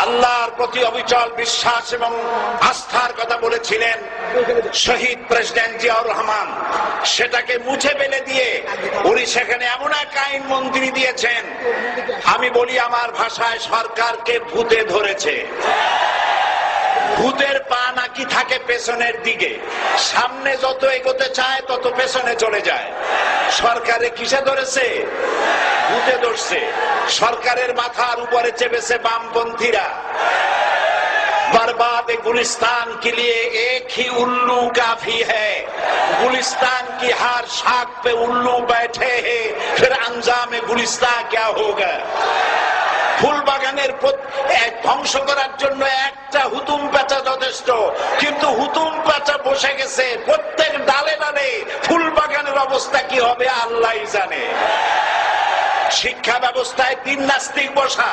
আল্লাহর প্রতি অবিচল বিশ্বাস এবং আস্থার কথা বলেছিলেন শহীদ প্রেসিডেন্ট জিয়াউর রহমান, সেটাকে মুছে ফেলে দিয়ে উনি সেখানে এমন এক আইন মন্ত্রী দিয়েছেন, আমি বলি আমার ভাষায় সরকারকে ভূতে ধরেছে। ভূতের পা নাকি থাকে পেছনের দিকে, সামনে যত এগোতে চায় তত পেছনে চলে যায়। সরকারে কিসে ধরেছে? ভূতে ধরছে। সরকারের মাথার উপরে চেপেছে বামপন্থীরা। बर्बाद गुलिस्तान के लिए एक ही उल्लू काफी है, गुलिस्तान की हर शाख पे उल्लू बैठे हैं, फिर अंजाम गुलिस्तान क्या होगा। ফুল বাগানের ধ্বংস করার জন্য একটা হুতুম পেঁচা যথেষ্ট, কিন্তু হুতুম পেঁচা বসে গেছে প্রত্যেক ডালে ডালে। ফুল বাগানের অবস্থা কি হবে আল্লাহই জানে। শিক্ষা ব্যবস্থায় 3 নাস্তিক বসা।